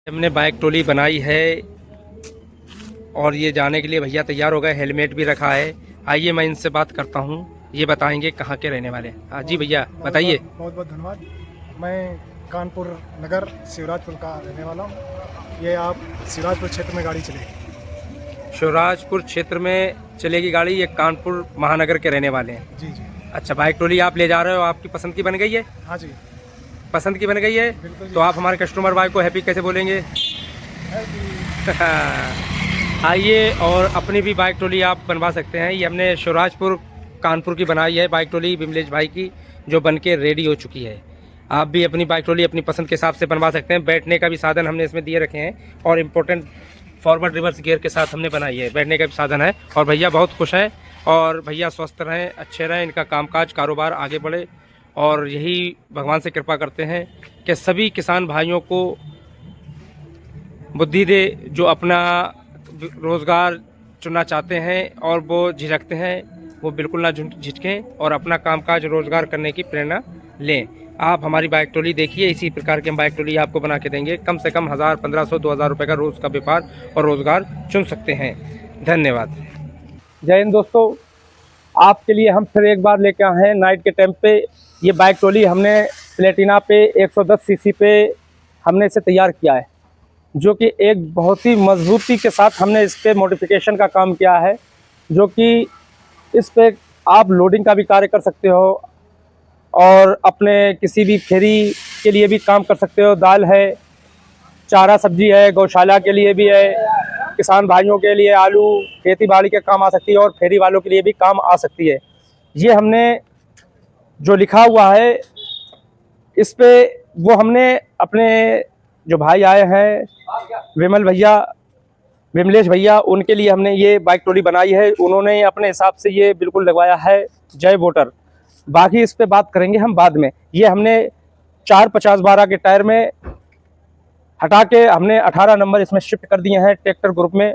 हमने bike trolley बनाई है और ये जाने के लिए भैया तैयार हो गए, हेलमेट भी रखा है। आइए मैं इनसे बात करता हूँ, ये बताएंगे कहाँ के रहने वाले हैं। जी भैया बताइए। बहुत बहुत धन्यवाद। मैं कानपुर नगर शिवराजपुर का रहने वाला हूँ। ये आप शिवराजपुर क्षेत्र में गाड़ी चलेगी। शिवराजपुर क्षेत्र में चलेगी गाड़ी, ये कानपुर महानगर के रहने वाले हैं। जी जी। अच्छा, बाइक ट्रॉली आप ले जा रहे हो, आपकी पसंद की बन गई है? हाँ जी, पसंद की बन गई है बिल्कुल जी। तो आप हमारे कस्टमर भाई को हैप्पी कैसे बोलेंगे? है कि आइए और अपनी भी बाइक ट्रॉली आप बनवा सकते हैं। ये हमने शिवराजपुर कानपुर की बनाई है बाइक ट्रॉली विमलेश भाई की, जो बन के रेडी हो चुकी है। आप भी अपनी बाइक ट्रॉली अपनी पसंद के हिसाब से बनवा सकते हैं। बैठने का भी साधन हमने इसमें दिए रखे हैं और इम्पोर्टेंट फॉरवर्ड रिवर्स गियर के साथ हमने बनाई है। बैठने का भी साधन है और भैया बहुत खुश हैं और भैया स्वस्थ रहें, अच्छे रहें, इनका कामकाज कारोबार आगे बढ़े और यही भगवान से कृपा करते हैं कि सभी किसान भाइयों को बुद्धि दे, जो अपना रोज़गार चुनना चाहते हैं और वो झिझकते हैं, वो बिल्कुल ना झिझकें और अपना कामकाज रोज़गार करने की प्रेरणा लें। आप हमारी बाइक ट्रॉली देखिए, इसी प्रकार की हम बाइक ट्रॉली आपको बना के देंगे। कम से कम 1000, 1500, 2000 रुपये का रोज़ का व्यापार और रोज़गार चुन सकते हैं। धन्यवाद। जय हिंद दोस्तों, आपके लिए हम फिर एक बार लेके आए हैं नाइट के टाइम पे। ये बाइक ट्रॉली हमने प्लेटिना पे 110 सीसी पे हमने इसे तैयार किया है, जो कि एक बहुत ही मजबूती के साथ हमने इस पर मॉडिफिकेशन का काम किया है, जो कि इस पे आप लोडिंग का भी कार्य कर सकते हो और अपने किसी भी फेरी के लिए भी काम कर सकते हो। दाल है, चारा सब्जी है, गौशाला के लिए भी है, किसान भाइयों के लिए आलू खेती बाड़ी के काम आ सकती है और फेरी वालों के लिए भी काम आ सकती है। ये हमने जो लिखा हुआ है इस पे, वो हमने अपने जो भाई आए हैं विमल भैया, विमलेश भैया, उनके लिए हमने ये बाइक ट्रॉली बनाई है। उन्होंने अपने हिसाब से ये बिल्कुल लगवाया है, जय वोटर। बाकी इस पे बात करेंगे हम बाद में। ये हमने 450-12 के टायर में हटा के हमने 18 नंबर इसमें शिफ्ट कर दिए हैं ट्रैक्टर ग्रुप में।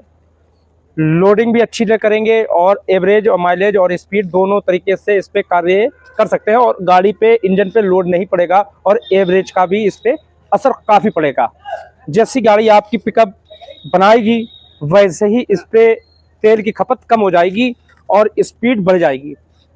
लोडिंग भी अच्छी करेंगे और एवरेज और माइलेज और स्पीड दोनों तरीके से इस पे कार्य कर सकते हैं और गाड़ी पे इंजन पे लोड नहीं पड़ेगा और एवरेज का भी इस पे असर काफ़ी पड़ेगा। जैसी गाड़ी आपकी पिकअप बनाएगी वैसे ही इस पे तेल की खपत कम हो जाएगी और स्पीड बढ़ जाएगी।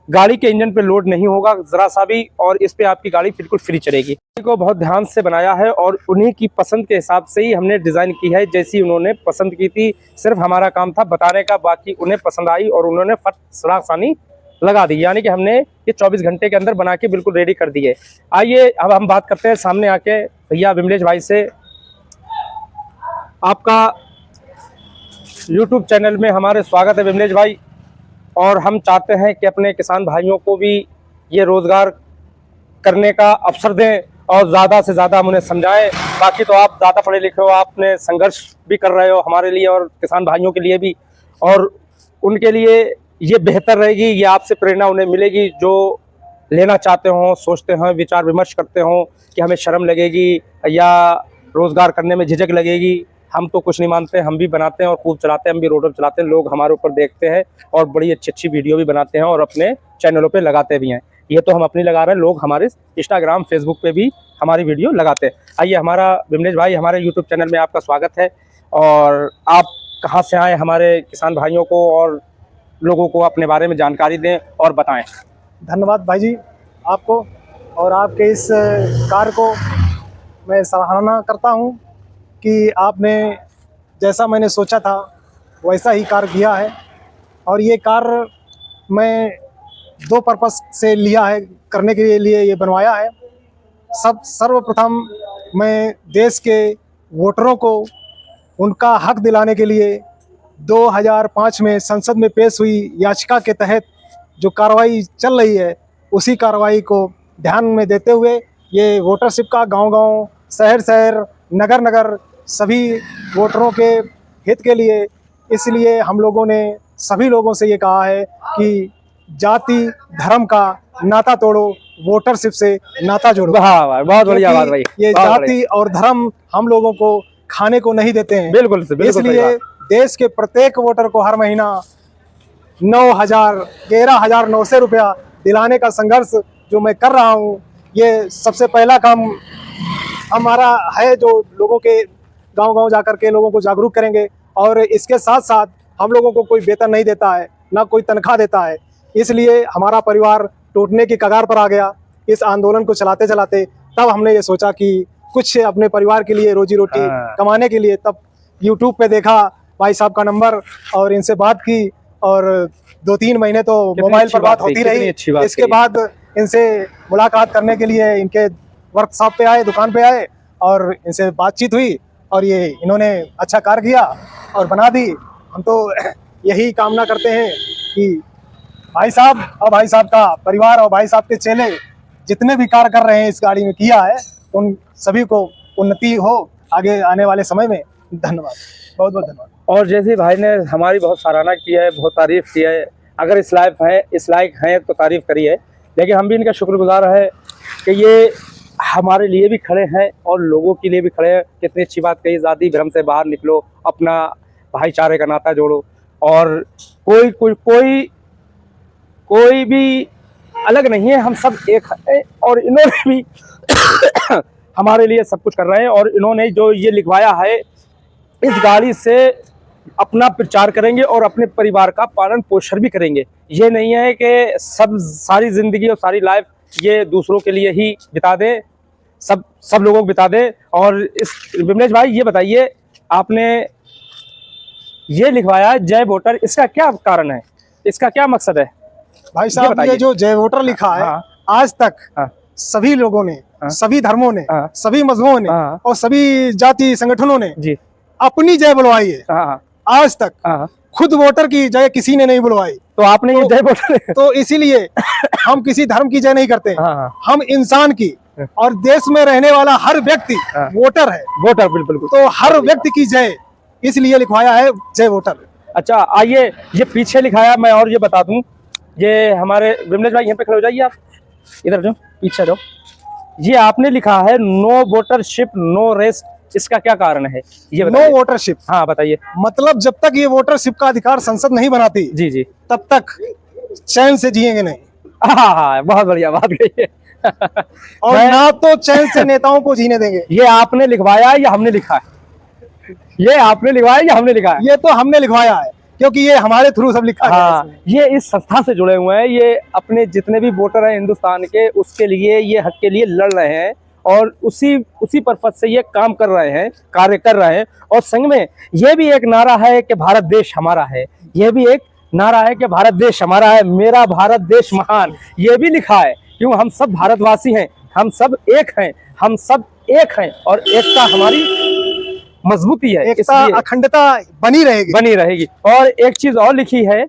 गाड़ी के इंजन पे लोड नहीं होगा ज़रा सा भी और इस पे आपकी गाड़ी बिल्कुल फ्री चलेगी। को बहुत ध्यान से बनाया है और उन्हीं की पसंद के हिसाब से ही हमने डिज़ाइन की है, जैसी उन्होंने पसंद की थी। सिर्फ हमारा काम था बताने का, बाकी उन्हें पसंद आई और उन्होंने फट सरासानी लगा दी। यानी कि हमने ये 24 घंटे के अंदर बना के बिल्कुल रेडी कर दिए। आइए अब हम बात करते हैं सामने आके भैया विमलेश भाई से। आपका YouTube चैनल में हमारे स्वागत है विमलेश भाई, और हम चाहते हैं कि अपने किसान भाइयों को भी ये रोज़गार करने का अवसर दें और ज़्यादा से ज़्यादा हम उन्हें समझाएं। बाकी तो आप ज़्यादा पढ़े लिखे हो, आपने संघर्ष भी कर रहे हो हमारे लिए और किसान भाइयों के लिए भी, और उनके लिए ये बेहतर रहेगी, ये आपसे प्रेरणा उन्हें मिलेगी जो लेना चाहते हो, सोचते हो, विचार विमर्श करते हो कि हमें शर्म लगेगी या रोज़गार करने में झिझक लगेगी। हम तो कुछ नहीं मानते, हम भी बनाते हैं और खूब चलाते हैं, हम भी रोड पर चलाते हैं, लोग हमारे ऊपर देखते हैं और बड़ी अच्छी अच्छी वीडियो भी बनाते हैं और अपने चैनलों पे लगाते भी हैं। ये तो हम अपनी लगा रहे हैं, लोग हमारे इंस्टाग्राम फेसबुक पे भी हमारी वीडियो लगाते हैं। आइए हमारा विमलेश भाई, हमारे यूट्यूब चैनल में आपका स्वागत है और आप कहाँ से आए, हमारे किसान भाइयों को और लोगों को अपने बारे में जानकारी दें और बताएँ। धन्यवाद भाई जी आपको, और आपके इस कार्य को मैं सराहना करता हूँ कि आपने जैसा मैंने सोचा था वैसा ही कार्य किया है। और ये कार्य मैं 2 पर्पस से लिया है, करने के लिए ये बनवाया है। सर्वप्रथम मैं देश के वोटरों को उनका हक दिलाने के लिए 2005 में संसद में पेश हुई याचिका के तहत जो कार्रवाई चल रही है, उसी कार्रवाई को ध्यान में देते हुए ये वोटरशिप का गांव-गांव, शहर-शहर, नगर-नगर सभी वोटरों के हित के लिए, इसलिए हम लोगों ने सभी लोगों से ये कहा है कि जाति धर्म का नाता तोड़ो, वोटरशिप से नाता जोड़ो। बहुत बढ़िया बात भाई। ये जाति और धर्म हम लोगों को खाने को नहीं देते हैं। बिल्कुल से, बिल्कुल। इसलिए देश के प्रत्येक वोटर को हर महीना 11,900 रुपया दिलाने का संघर्ष जो मैं कर रहा हूँ, ये सबसे पहला काम हमारा है, जो लोगों के गांव-गांव जाकर के लोगों को जागरूक करेंगे। और इसके साथ-साथ हम लोगों को कोई वेतन नहीं देता है, ना कोई तनख्वाह देता है, इसलिए हमारा परिवार टूटने की कगार पर आ गया। इस आंदोलन को चलाते-चलाते तब हमने ये सोचा कि कुछ अपने परिवार के लिए रोजी-रोटी कमाने के लिए, तब यूट्यूब पे देखा भाई साहब का नंबर और इनसे बात की और 2-3 महीने तो मोबाइल पर बात होती रही। इसके बाद इनसे मुलाकात करने के लिए इनके वर्कशॉप पे आए, दुकान पे आए और इनसे बातचीत हुई और ये इन्होंने अच्छा कार्य किया और बना दी। हम तो यही कामना करते हैं कि भाई साहब और भाई साहब का परिवार और भाई साहब के चेले जितने भी कार्य कर रहे हैं इस गाड़ी में किया है, उन सभी को उन्नति हो आगे आने वाले समय में। धन्यवाद, बहुत बहुत धन्यवाद। और जैसे भाई ने हमारी बहुत सराहना की है, बहुत तारीफ की है, अगर इस लायक हैं तो तारीफ करी है, लेकिन हम भी इनका शुक्रगुजार है कि ये हमारे लिए भी खड़े हैं और लोगों के लिए भी खड़े हैं। कितनी अच्छी बात कही, जाति भ्रम से बाहर निकलो, अपना भाईचारे का नाता जोड़ो और कोई भी अलग नहीं है, हम सब एक हैं। और इन्होंने भी हमारे लिए सब कुछ कर रहे हैं और इन्होंने जो ये लिखवाया है, इस गाड़ी से अपना प्रचार करेंगे और अपने परिवार का पालन पोषण भी करेंगे। ये नहीं है कि सब सारी जिंदगी और सारी लाइफ ये दूसरों के लिए ही बिता दे, सब लोगों को बिता दे। और इस विमलेश भाई ये बताइए, आपने ये लिखवाया है जय वोटर, इसका क्या कारण है, इसका क्या मकसद है? भाई साहब ये जो जय वोटर लिखा है, आज तक सभी लोगों ने, सभी धर्मों ने, सभी मजहबों ने और सभी जाति संगठनों ने जी अपनी जय बुलवाई है। आज तक खुद वोटर की जय किसी ने नहीं बुलवाई, तो आपने ये जय वोटर तो इसीलिए हम किसी धर्म की जय नहीं करते, हम इंसान की और देश में रहने वाला हर व्यक्ति वोटर है। वोटर बिल्कुल, तो हर व्यक्ति की जय, इसलिए लिखवाया है जय वोटर। अच्छा आइए, ये पीछे लिखाया, मैं और ये बता दूं, ये हमारे विमलेश भाई यहाँ पे खड़े हो जाइए, आप इधर जाओ, पीछे जाओ। ये आपने लिखा है नो वोटरशिप नो रेस्ट, इसका क्या कारण है ये नो वोटरशिप? हाँ बताइए। मतलब जब तक ये वोटरशिप का अधिकार संसद नहीं बनाती जी जी, तब तक चैन से जिएंगे नहीं। हाँ, बहुत बढ़िया बात कही है। और ना तो चैन से नेताओं को जीने देंगे। ये आपने लिखवाया है या हमने लिखा है? ये आपने लिखवाया या हमने लिखा है? ये तो हमने लिखवाया है, क्योंकि ये हमारे थ्रू सब लिखा है। ये इस संस्था से जुड़े हुए हैं, ये अपने जितने भी वोटर हैं हिंदुस्तान के, उसके लिए, ये हक के लिए लड़ रहे हैं और उसी पर्पज से ये काम कर रहे हैं, कार्य कर रहे हैं। और संग में ये भी एक नारा है कि भारत देश हमारा है, ये भी एक नारा है कि भारत देश हमारा है, मेरा भारत देश महान, ये भी लिखा है। क्यों? हम सब भारतवासी हैं, हम सब एक हैं, हम सब एक हैं और एकता हमारी मजबूती है, एकता अखंडता बनी रहेगी। और एक चीज और लिखी है,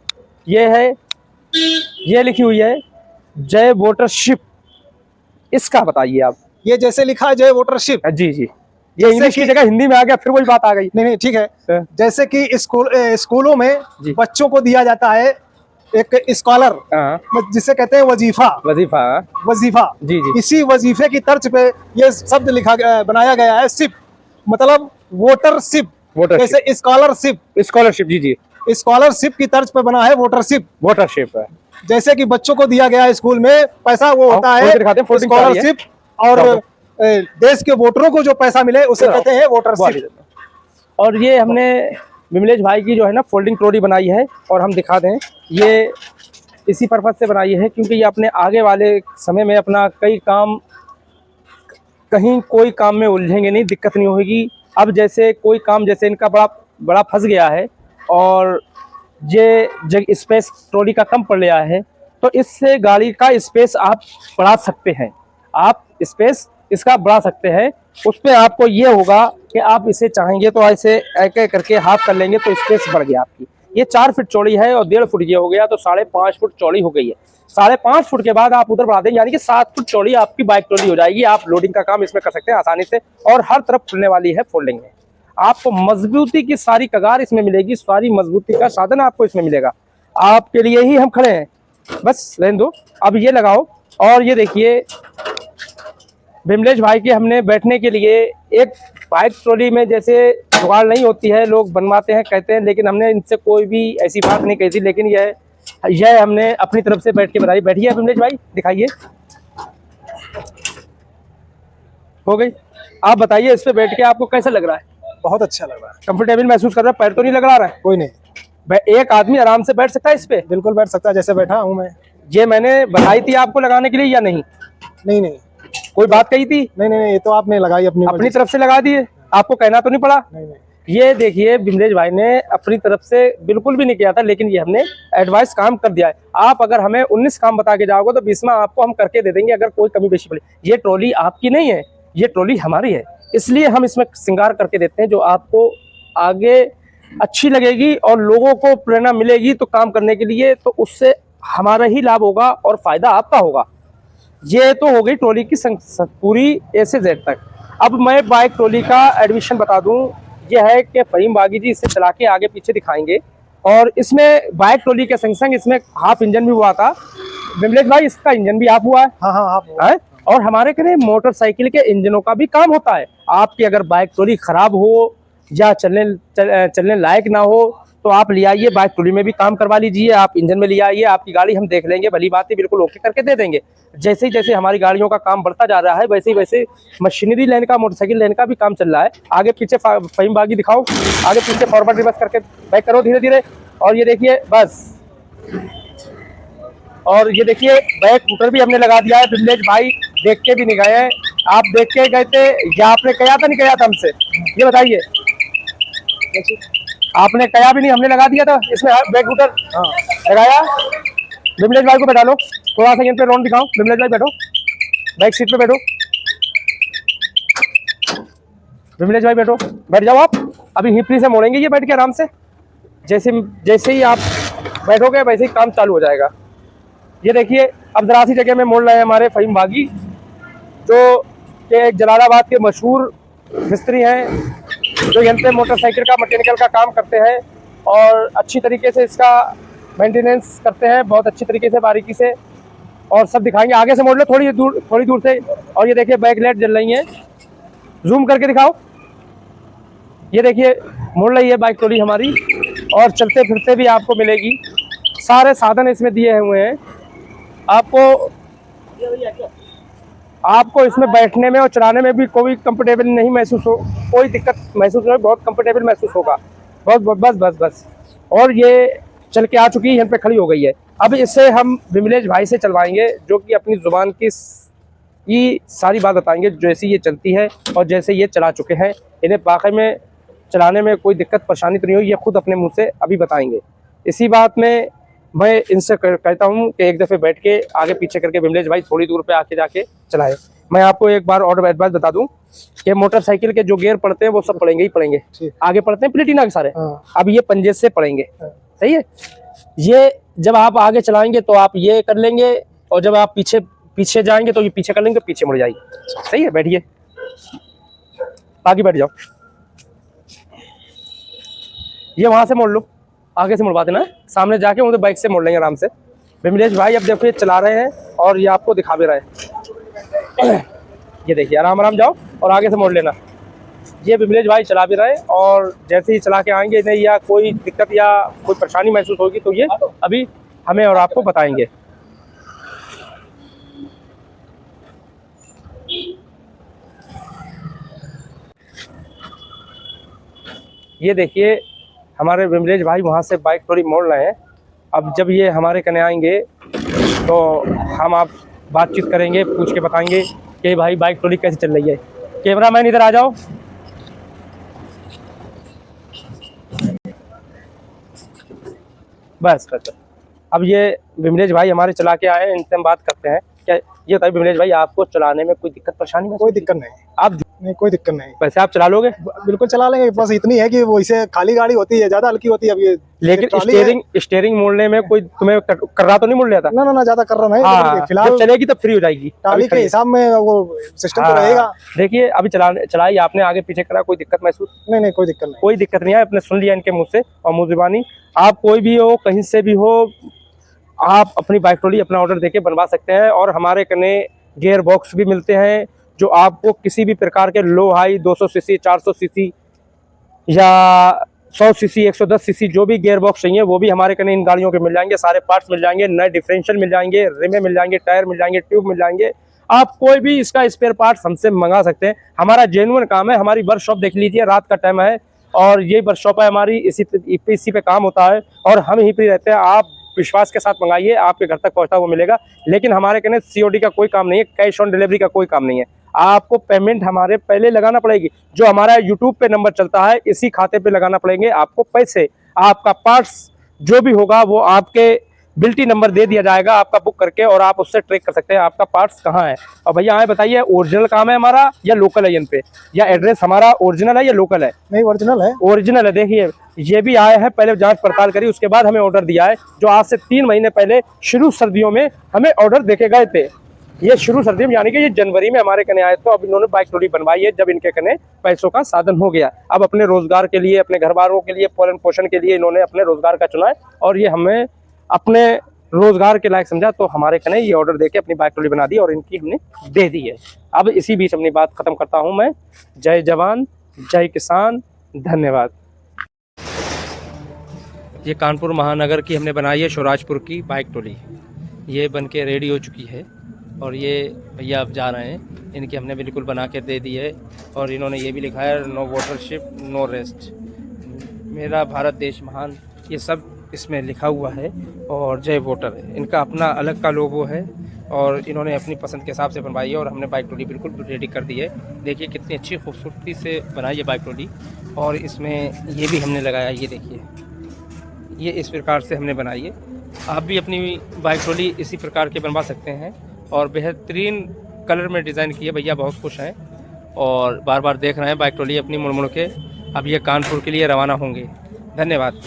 ये लिखी हुई है जय वोटरशिप, इसका बताइए आप। ये जैसे लिखा है जय वोटरशिप, जी जी, ये इंग्लिश की जगह हिंदी में आ गया, फिर वही बात आ गई। नहीं ठीक है। जैसे कि स्कूलों में बच्चों को दिया जाता है एक स्कॉलर, जिसे कहते हैं वजीफा जी जी, इसी वजीफे की तर्ज पे ये शब्द बनाया गया है सिप, मतलब वोटरशिप। जैसे स्कॉलरशिप जी जी, स्कॉलरशिप की तर्ज पे बना है वोटरशिप। जैसे कि बच्चों को दिया गया है स्कूल में पैसा, वो होता है स्कॉलरशिप, और देश के वोटरों को जो पैसा मिले उसे कहते हैं वोटरशिप। और ये हमने विमलेश भाई की जो है ना फोल्डिंग ट्रॉली बनाई है, और हम दिखा दें, ये इसी पर्पज से बनाई है क्योंकि ये अपने आगे वाले समय में अपना कहीं कोई काम में उलझेंगे नहीं, दिक्कत नहीं होगी। अब जैसे कोई काम जैसे इनका बड़ा फंस गया है और ये स्पेस ट्रॉली का कम पड़ गया है, तो इससे गाड़ी का स्पेस आप बढ़ा सकते हैं, आप स्पेस इसका बढ़ा सकते हैं। उस पर आपको ये होगा कि आप इसे चाहेंगे तो ऐसे एक एक करके हाफ कर लेंगे तो स्पेस बढ़ गया आपकी। ये 4 फीट चौड़ी है और 1.5 फुट ये हो गया, तो 5.5 फुट चौड़ी हो गई है। 5.5 फुट के बाद आप उधर बढ़ा देंगे, यानी कि 7 फुट चौड़ी आपकी बाइक ट्रॉली हो जाएगी। आप लोडिंग का काम इसमें कर सकते हैं आसानी से, और हर तरफ खुलने वाली है फोल्डिंग में। आपको मजबूती की सारी कगार इसमें मिलेगी, सारी मजबूती का साधन आपको इसमें मिलेगा। आपके लिए ही हम खड़े हैं, बस रहने दो। अब ये लगाओ, और ये देखिए विमलेश भाई के हमने बैठने के लिए एक बाइक ट्रॉली में जैसे जुगाड़ नहीं होती है, लोग बनवाते हैं कहते हैं, लेकिन हमने इनसे कोई भी ऐसी बात नहीं कही थी, लेकिन यह हमने अपनी तरफ से बैठ के बनाई। बैठिए विमलेश भाई, दिखाइए। हो गई? आप बताइए इस पे बैठ के आपको कैसा लग रहा है? बहुत अच्छा लग रहा है। कंफर्टेबल महसूस कर रहा है? पैर तो नहीं लगा रहा है? कोई नहीं, एक आदमी आराम से बैठ सकता है इस पे? बिल्कुल बैठ सकता है, जैसे बैठा हूँ मैं। ये मैंने बताई थी आपको लगाने के लिए या नहीं? नहीं नहीं कोई बात कही थी? नहीं नहीं, ये तो आपने लगाई अपनी अपनी मर्जी तरफ से लगा दिए, आपको कहना तो नहीं पड़ा? से। नहीं नहीं, ये देखिए विमलेश भाई ने अपनी तरफ से बिल्कुल भी नहीं किया था, लेकिन ये हमने एडवाइस काम कर दिया है। आप अगर हमें 19 काम बता के जाओगे तो 20वां आपको हम करके दे देंगे अगर कोई कमी बेशी पड़ी। ये ट्रॉली आपकी नहीं है, ये ट्रॉली हमारी है, इसलिए हम इसमें श्रृंगार करके देते हैं जो आपको आगे अच्छी लगेगी और लोगों को प्रेरणा मिलेगी तो काम करने के लिए, तो उससे हमारा ही लाभ होगा और फायदा आपका होगा। ये तो हो गई ट्रॉली की पूरी ए से जेड तक। अब मैं बाइक ट्रॉली का एडमिशन बता दूं, यह है कि फहीम बागी जी इसे चला के आगे पीछे दिखाएंगे। और इसमें बाइक ट्रॉली के संग संग इसमें हाफ इंजन भी हुआ था। विमलेश भाई इसका इंजन भी आप हुआ है? हाँ हाँ आप है? और हमारे कने मोटरसाइकिल के इंजनों का भी काम होता है। आपकी अगर बाइक ट्रॉली खराब हो या चलने लायक ना हो तो आप ले आइए, बाइक ट्रॉली में भी काम करवा लीजिए। आप इंजन में ले आइए, आपकी गाड़ी हम देख लेंगे, भली बात है, बिल्कुल ओके करके दे देंगे। जैसे जैसे हमारी गाड़ियों का काम बढ़ता जा रहा है वैसे ही वैसे मशीनरी लाइन का, मोटरसाइकिल लाइन का भी काम चल रहा है। आगे पीछे फहीम बागी दिखाओ, आगे पीछे फॉरवर्ड रिवर्स करके बैक करो धीरे धीरे। और ये देखिए बस, और ये देखिए बैक फुटर भी हमने लगा दिया है। विमलेश भाई देख के भी नहीं गए हैं, आप देख के गए थे या आपने कहा था नहीं कहा था हमसे, ये बताइए? आपने कहा भी नहीं, हमने लगा दिया था इसमें बैक फुटर लगाया। विमलेश भाई को बैठा लो, थोड़ा सा यहाँ पे राउंड दिखाओ। विमलेश भाई बैठो, बैक सीट पे बैठो। विमलेश भाई बैठो, बैठ जाओ आप। अभी हिपरी से मोड़ेंगे ये बैठ के आराम से। जैसे जैसे ही आप बैठोगे वैसे ही काम चालू हो जाएगा। ये देखिए अब जरा सी जगह में मोड़ रहे हैं हमारे फहीम बागी, जो कि जलालाबाद के मशहूर मिस्त्री हैं, जो यहाँ पे मोटरसाइकिल का मैकेनिकल का काम करते हैं और अच्छी तरीके से इसका मेंटेनेंस करते हैं, बहुत अच्छी तरीके से, बारीकी से। और सब दिखाएंगे। आगे से मोड़ लो थोड़ी दूर से। और ये देखिए बैक लाइट जल रही है, जूम करके दिखाओ। ये देखिए मोड़ रही है बाइक ट्रॉली हमारी, और चलते फिरते भी आपको मिलेगी। सारे साधन इसमें दिए हुए हैं आपको इसमें बैठने में और चलाने में भी कोई कंफर्टेबल नहीं महसूस हो, कोई दिक्कत महसूस नहीं, बहुत कंफर्टेबल महसूस होगा। बस। और ये चल के आ चुकी है, यहाँ पे खड़ी हो गई है। अब इससे हम विमलेश भाई से चलवाएंगे, जो कि अपनी जुबान की ये सारी बात बताएंगे जैसी ये चलती है और जैसे ये चला चुके हैं। इन्हें वाकई में चलाने में कोई दिक्कत परेशानी तो नहीं हुई, ये खुद अपने मुंह से अभी बताएंगे। इसी बात में मैं इनसे कहता हूं कि एक दफ़े बैठ के आगे पीछे करके विमलेश भाई थोड़ी दूर पे आके जाके चलाए। मैं आपको एक बार और एडवाइस बता दूं कि मोटरसाइकिल के जो गियर पड़ते हैं वो सब पड़ेंगे ही पड़ेंगे। आगे पड़ते हैं प्लेटिना के सारे, अब ये पंजे से पड़ेंगे। सही है? ये जब आप आगे चलाएंगे तो आप ये कर लेंगे, और जब आप पीछे जाएंगे तो ये पीछे कर लेंगे, तो पीछे मुड़ जाएगी। सही है? बैठिए, आगे बैठ जाओ। ये वहां से मोड़ लो, आगे से मुड़वा देना है, सामने जाके उधर बाइक से मोड़ लेंगे आराम से। विमलेश भाई अब देखो ये चला रहे हैं और ये आपको दिखा भी रहे हैं। ये देखिए आराम आराम जाओ और आगे से मोड़ लेना। ये विमलेश भाई चला भी रहे हैं, और जैसे ही चला के आएंगे नहीं या कोई दिक्कत या कोई परेशानी महसूस होगी तो ये अभी हमें और आपको बताएंगे। ये देखिए हमारे विमलेश भाई वहाँ से बाइक थोड़ी मोड़ रहे हैं। अब जब ये हमारे कने आएंगे तो हम आप बातचीत करेंगे, पूछ के बताएंगे कि भाई बाइक ट्रॉली कैसे चल रही है। कैमरामैन इधर आ जाओ। बस। अब ये विमलेश भाई हमारे चला के आए हैं, इनसे हम बात करते हैं। क्या ये बताइए विमलेश भाई, आपको चलाने में कोई दिक्कत परेशानी में? कोई दिक्कत नहीं, आप नहीं कोई दिक्कत नहीं। वैसे आप चला लोगे? बिल्कुल चला लेंगे, बस इतनी है कि वो इसे खाली गाड़ी होती है, ज्यादा हल्की होती है। अब ये लेकिन स्टीयरिंग मोड़ने में कोई तुम्हें कर रहा तो नहीं मोड़ लिया था? ना ज्यादा कर रहा नहीं। हाँ, फिलहाल चलेगी तब फ्री हो जाएगी, ट्राली के हिसाब में वो सिस्टम तो रहेगा। देखिए अभी चलाई आपने, आगे पीछे करा, कोई दिक्कत महसूस? नहीं कोई दिक्कत नहीं, कोई दिक्कत नहीं है। आपने सुन लिया इनके मुंह से और मुंह जुबानी। आप कोई भी हो, कहीं से भी हो, आप अपनी बाइक ट्रॉली अपना ऑर्डर देके बनवा सकते हैं। और हमारे कने गियर बॉक्स भी मिलते हैं, जो आपको किसी भी प्रकार के लो हाई 200 सीसी 400 सीसी या 100 सीसी 110 सीसी जो भी गियर बॉक्स चाहिए वो भी हमारे कने इन गाड़ियों के मिल जाएंगे। सारे पार्ट्स मिल जाएंगे, नए डिफरेंशियल मिल जाएंगे, रिमें मिल जाएंगे, टायर मिल जाएंगे, ट्यूब मिल जाएंगे। आप कोई भी इसका स्पेयर पार्ट्स हमसे मंगा सकते हैं। हमारा जेन्युइन काम है। हमारी वर्कशॉप देख लीजिए, रात का टाइम है और ये वर्कशॉप है हमारी, इसी पे काम होता है और हम यहीं पे रहते हैं। आप विश्वास के साथ मंगाइए, आपके घर तक पहुंचता हुआ मिलेगा। लेकिन हमारे कहने COD का कोई काम नहीं है, कैश ऑन डिलीवरी का कोई काम नहीं है। आपको पेमेंट हमारे पहले लगाना पड़ेगी, जो हमारा यूट्यूब पे नंबर चलता है इसी खाते पे लगाना पड़ेंगे आपको पैसे। आपका पार्ट्स जो भी होगा वो आपके बिल्टी नंबर दे दिया जाएगा आपका बुक करके, और आप उससे ट्रैक कर सकते हैं आपका पार्ट्स कहाँ है। और भैया आए बताइए, ओरिजिनल काम है हमारा या लोकल है इन पे, या एड्रेस हमारा ओरिजिनल है या लोकल है? नहीं, ओरिजिनल है। ओरिजिनल है। देखिए ये भी आए हैं, पहले जांच पड़ताल करी उसके बाद हमें ऑर्डर दिया है, जो आज से 3 महीने पहले शुरू सर्दियों में हमें ऑर्डर देके गए थे। ये शुरू सर्दी में यानी कि ये जनवरी में हमारे कने आए, तो अब इन्होंने बाइक ट्रॉली बनवाई है जब इनके कने पैसों का साधन हो गया। अब अपने रोजगार के लिए, अपने घर वालों के लिए, पालन पोषण के लिए इन्होंने अपने रोजगार का चुना है और ये हमें अपने रोजगार के लायक समझा, तो हमारे कने ये ऑर्डर देके अपनी बाइक ट्रॉली बना दी और इनकी हमने दे दी है। अब इसी बीच अपनी बात खत्म करता हूँ मैं। जय जवान, जय किसान, धन्यवाद। ये कानपुर महानगर की हमने बनाई है शिवराजपुर की बाइक ट्रॉली। ये बन के रेडी हो चुकी है और ये भैया अब जा रहे हैं। इनकी हमने बिल्कुल बना के दे दी है और इन्होंने ये भी लिखा है नो वोटरशिप नो रेस्ट, मेरा भारत देश महान, ये सब इसमें लिखा हुआ है। और जय वोटर है, इनका अपना अलग का लोगो है और इन्होंने अपनी पसंद के हिसाब से बनवाई है और हमने बाइक ट्रॉली बिल्कुल रेडी कर दी है। देखिए कितनी अच्छी खूबसूरती से बनाई है बाइक ट्रॉली। और इसमें ये भी हमने लगाया, ये देखिए, ये इस प्रकार से हमने बनाई है। आप भी अपनी बाइक ट्रॉली इसी प्रकार के बनवा सकते हैं और बेहतरीन कलर में डिज़ाइन किए। भैया बहुत खुश हैं और बार बार देख रहे हैं बाइक ट्रॉली अपनी मुड़ मुड़ के। अब ये कानपुर के लिए रवाना होंगे। धन्यवाद।